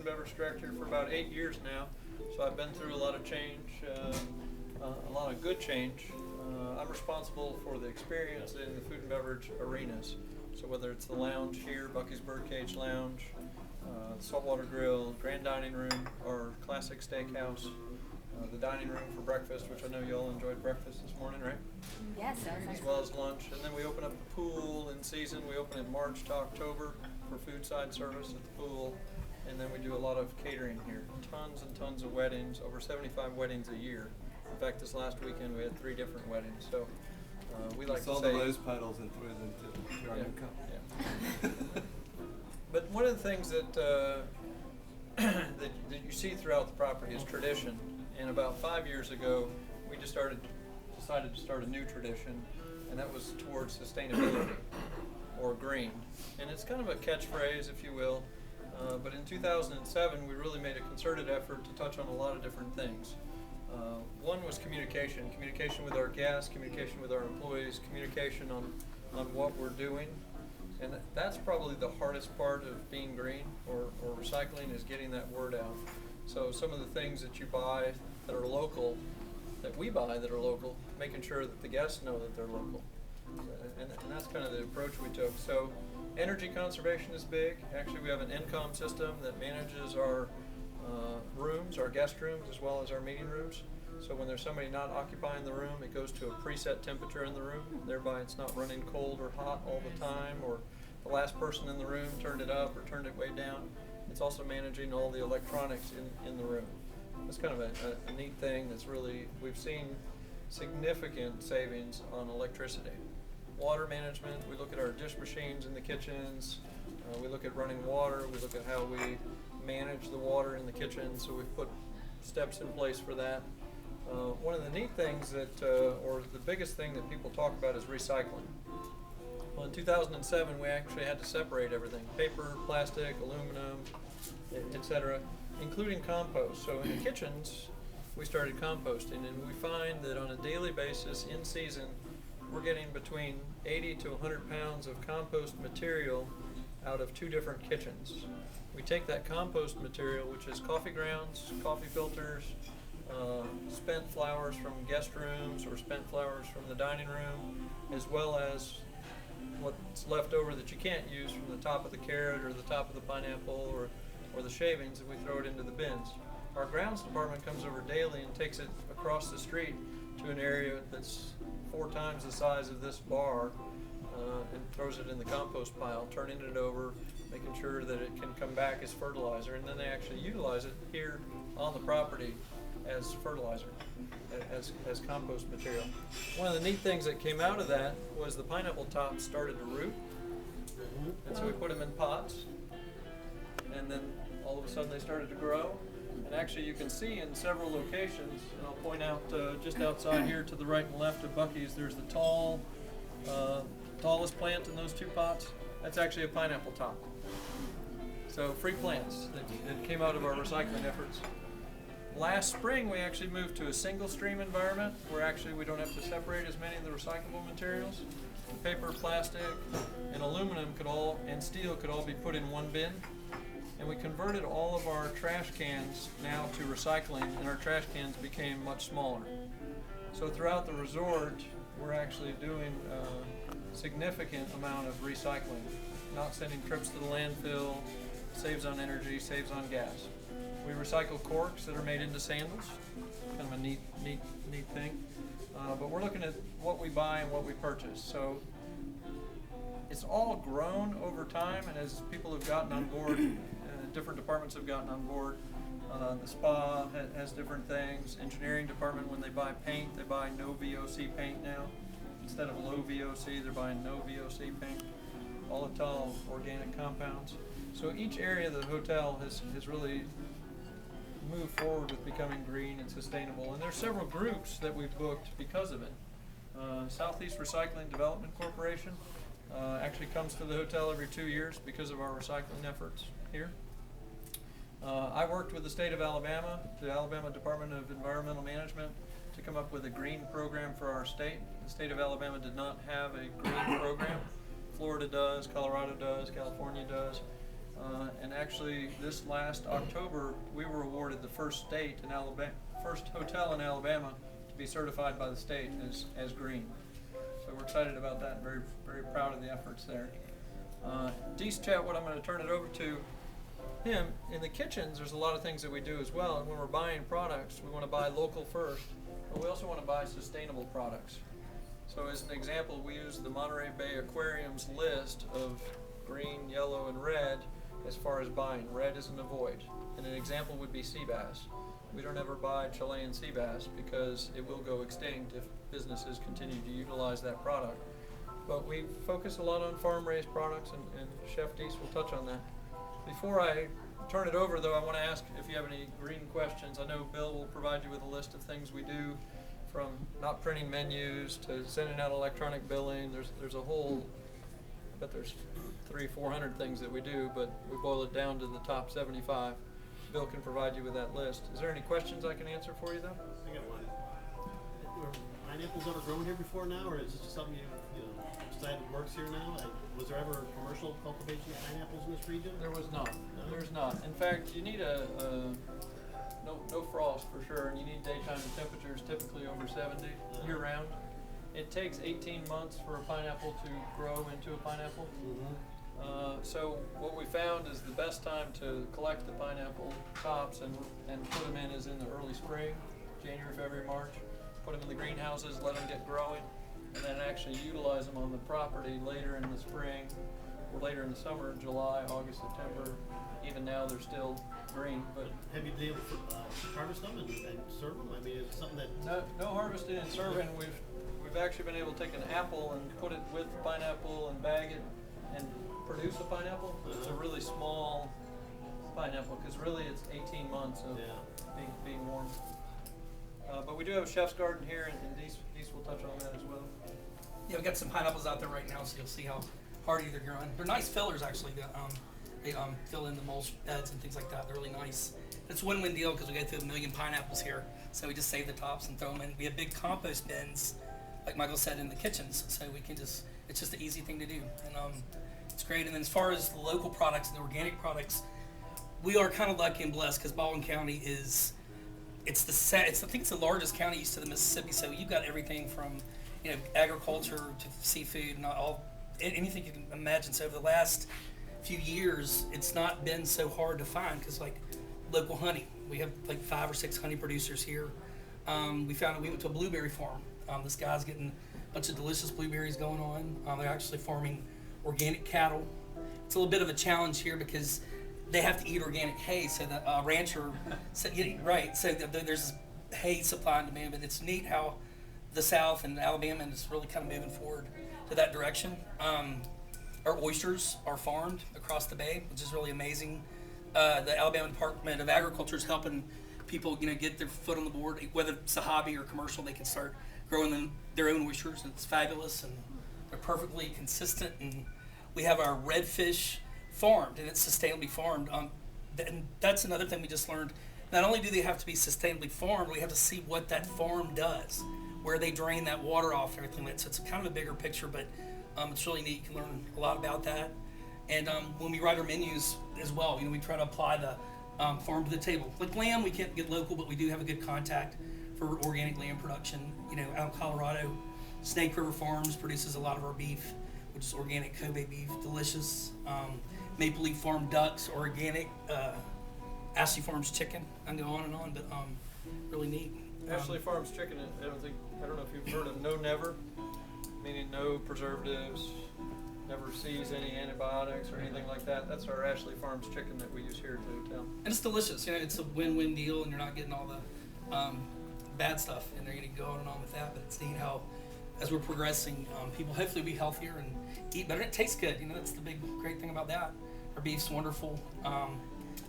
and beverage director for about 8 years now, so I've been through a lot of change, a lot of good change. I'm responsible for the experience in the food and beverage arenas. So whether it's the lounge here, Bucky's Birdcage Lounge, Saltwater Grill, Grand Dining Room, or Classic Steakhouse, the dining room for breakfast, which I know you all enjoyed breakfast this morning, right? Yes, As well as lunch. And then we open up the pool in season. We open in March to October for food side service at the pool. And then we do a lot of catering here. Tons and tons of weddings, over 75 weddings a year. In fact, this last weekend we had 3 different weddings. So we like to say... Sold the rose petals and threw them to our new cup. Yeah. But one of the things that, that you see throughout the property is tradition. And about 5 years ago, we just decided to start a new tradition, and that was towards sustainability or green. And it's kind of a catchphrase, if you will. But in 2007, we really made a concerted effort to touch on a lot of different things. One was communication with our guests, communication with our employees, communication on what we're doing. And that's probably the hardest part of being green or recycling, is getting that word out. So some of the things that you buy that are local, that we buy that are local, making sure that the guests know that they're local. And that's kind of the approach we took. So energy conservation is big. Actually, we have an ENCOM system that manages our rooms, our guest rooms, as well as our meeting rooms. So when there's somebody not occupying the room, it goes to a preset temperature in the room. Thereby, it's not running cold or hot all the time, or the last person in the room turned it up or turned it way down. It's also managing all the electronics in the room. It's kind of a neat thing that's really, we've seen significant savings on electricity. Water management, we look at our dish machines in the kitchens, we look at running water, we look at how we manage the water in the kitchen, so we've put steps in place for that. One of the neat things that, or the biggest thing that people talk about is recycling. Well, in 2007, we actually had to separate everything: paper, plastic, aluminum, etc., including compost. So in the kitchens, we started composting, and we find that on a daily basis, in season, we're getting between 80 to 100 pounds of compost material out of 2 different kitchens. We take that compost material, which is coffee grounds, coffee filters, spent flowers from guest rooms or spent flowers from the dining room, as well as what's left over that you can't use from the top of the carrot or the top of the pineapple or the shavings, and we throw it into the bins. Our grounds department comes over daily and takes it across the street to an area that's 4 times the size of this bar, and throws it in the compost pile, turning it over, making sure that it can come back as fertilizer, and then they actually utilize it here on the property as fertilizer, as compost material. One of the neat things that came out of that was the pineapple tops started to root, and so we put them in pots, and then all of a sudden they started to grow. And actually you can see in several locations, and I'll point out just outside here to the right and left of Bucky's, there's the tallest plant in those 2 pots. That's actually a pineapple top. So free plants that came out of our recycling efforts. Last spring we actually moved to a single stream environment where actually we don't have to separate as many of the recyclable materials. Paper, plastic, and aluminum and steel could all be put in one bin. And we converted all of our trash cans now to recycling, and our trash cans became much smaller. So throughout the resort, we're actually doing a significant amount of recycling, not sending trips to the landfill, saves on energy, saves on gas. We recycle corks that are made into sandals, kind of a neat thing. But we're looking at what we buy and what we purchase. So it's all grown over time, and as people have gotten on board, different departments have gotten on board. The spa has different things. Engineering department, when they buy paint, they buy no VOC paint now. Instead of low VOC, they're buying no VOC paint. Volatile organic compounds. So each area of the hotel has really moved forward with becoming green and sustainable. And there's several groups that we've booked because of it. Southeast Recycling Development Corporation actually comes to the hotel every 2 years because of our recycling efforts here. I worked with the state of Alabama, the Alabama Department of Environmental Management, to come up with a green program for our state. The state of Alabama did not have a green program. Florida does, Colorado does, California does. And actually, this last October, we were awarded the first hotel in Alabama to be certified by the state as green. So we're excited about that. Very, very proud of the efforts there. Dee's chat, what I'm going to turn it over to him. In the kitchens, there's a lot of things that we do as well. And when we're buying products, we want to buy local first, but we also want to buy sustainable products. So as an example, we use the Monterey Bay Aquarium's list of green, yellow, and red as far as buying. Red is an avoid. And an example would be sea bass. We don't ever buy Chilean sea bass because it will go extinct if businesses continue to utilize that product. But we focus a lot on farm-raised products, and Chef Deese will touch on that. Before I turn it over, though, I want to ask if you have any green questions. I know Bill will provide you with a list of things we do, from not printing menus to sending out electronic billing. There's a whole, I bet there's 300-400 things that we do, but we boil it down to the top 75. Bill can provide you with that list. Is there any questions I can answer for you, though? I got one. Were pineapples ever grown here before now, or is this just something you decided works here now? Was there ever commercial cultivation of pineapples in this region? There was not. No? There's not. In fact, you need no frost for sure, and you need daytime temperatures typically over 70 year round. It takes 18 months for a pineapple to grow into a pineapple. So what we found is the best time to collect the pineapple tops and put them in is in the early spring, January, February, March. Put them in the greenhouses, let them get growing, and then actually utilize them on the property later in the spring or later in the summer, July, August, September. Even now they're still green. But have you been able to harvest them and serve them? I mean, is it something that... No harvesting and serving. We've actually been able to take an apple and put it with pineapple and bag it and produce a pineapple. It's a really small pineapple because really it's 18 months of being warm. But we do have a chef's garden here, and Deese will touch on that as well. Yeah, we got some pineapples out there right now, so you'll see how hardy they're growing. They're nice fillers, actually. They fill in the mulch beds and things like that. They're really nice. It's a win-win deal because we go through 1 million pineapples here, so we just save the tops and throw them in. We have big compost bins, like Michael said, in the kitchens, so we can it's just an easy thing to do, and it's great. And then as far as the local products and the organic products, we are kind of lucky and blessed because Baldwin County I think it's the largest county east of the Mississippi, so you've got everything from agriculture to seafood and anything you can imagine. So over the last few years, it's not been so hard to find because like local honey, we have like 5 or 6 honey producers here. We went to a blueberry farm. This guy's getting a bunch of delicious blueberries going on. They're actually farming organic cattle. It's a little bit of a challenge here because they have to eat organic hay, so the rancher said, right, so there's hay supply and demand, but it's neat how the South and Alabama is really kind of moving forward to that direction. Our oysters are farmed across the bay, which is really amazing. The Alabama Department of Agriculture is helping people, get their foot on the board, whether it's a hobby or commercial. They can start growing their own oysters, and it's fabulous, and they're perfectly consistent. And we have our redfish farmed, and it's sustainably farmed. And that's another thing we just learned. Not only do they have to be sustainably farmed, we have to see what that farm does, where they drain that water off and everything. So it's kind of a bigger picture, but it's really neat. You can learn a lot about that. And when we write our menus as well, we try to apply the farm to the table. Like lamb, we can't get local, but we do have a good contact for organic lamb production. Out in Colorado, Snake River Farms produces a lot of our beef, which is organic Kobe beef, delicious. Maple Leaf Farm ducks, organic. Ashley Farms chicken. I can go on and on, but really neat. Ashley Farms chicken. I don't know if you've heard of No Never, meaning no preservatives, never sees any antibiotics or anything like that. That's our Ashley Farms chicken that we use here at the hotel. And it's delicious. It's a win-win deal, and you're not getting all the bad stuff, and they're going to go on and on with that. But it's neat how, as we're progressing, people hopefully be healthier and eat better. It tastes good. That's the great thing about that. Our beef's wonderful.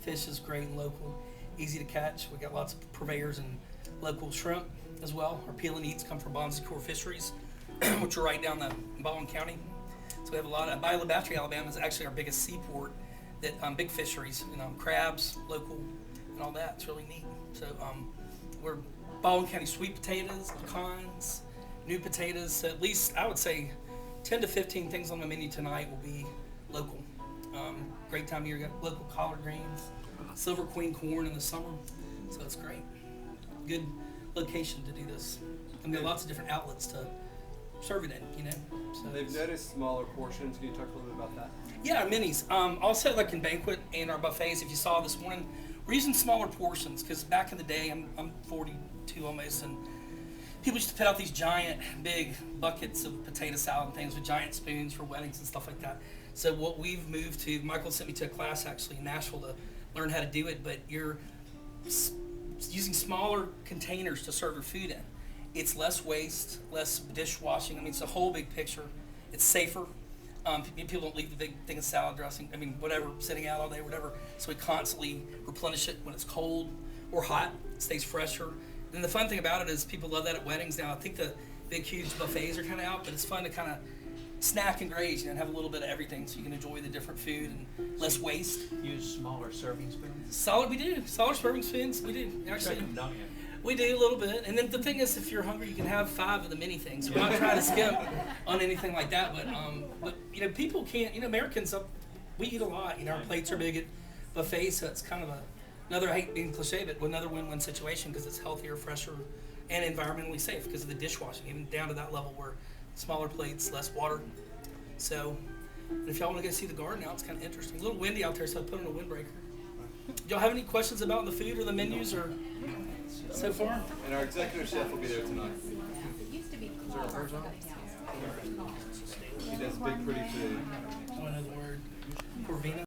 Fish is great and local, easy to catch. We got lots of purveyors and local shrimp as well. Our peel and eats come from Bonds Core Fisheries, which are right down the Baldwin County. So we have a lot of, Battery, Alabama is actually our biggest seaport that big fisheries, crabs, local, and all that. It's really neat. So we're Baldwin County sweet potatoes, pecans, new potatoes. So at least I would say 10 to 15 things on the menu tonight will be local. great time of year. Got local collard greens, silver queen corn in the summer, so it's great. Good location to do this. And there are lots of different outlets to serve it in, you know. So They've it's- noticed smaller portions. Can you talk a little bit about that? Yeah, our minis. Also, like in banquet and our buffets, if you saw this morning, we're using smaller portions because back in the day, I'm 42 almost, and people used to put out these giant, big buckets of potato salad and things with giant spoons for weddings and stuff like that. So what we've moved to, Michael sent me to a class actually in Nashville to learn how to do it, but you're using smaller containers to serve your food in. It's less waste, less dishwashing. I mean, it's a whole big picture. It's safer. People don't leave the big thing of salad dressing, I mean, whatever, sitting out all day, whatever. So we constantly replenish it when it's cold or hot. It stays fresher. And the fun thing about it is people love that at weddings now. I think the big, huge buffets are kind of out, but it's fun to kind of snack and graze, you know, and have a little bit of everything so you can enjoy the different food and less waste. Use smaller serving spoons. We do. Solid serving spoons, we do. Actually, Check them, don't you? we do a little bit. And then the thing is, if you're hungry, you can have 5 of the mini things. We're not trying to skimp on anything like that, but you know, people can't, you know, Americans, we eat a lot. You know, our plates are big at buffets, so it's kind of another, I hate being cliche, but another win-win situation because it's healthier, fresher, and environmentally safe because of the dishwashing, even down to that level where smaller plates, less water. So, and if y'all want to go see the garden out, it's kind of interesting. A little windy out there, so I put on a windbreaker. Y'all have any questions about the food or the menus or so far? And our executive chef will be there tonight. It used to be called. He does big, pretty food. I don't know the word. Corvina.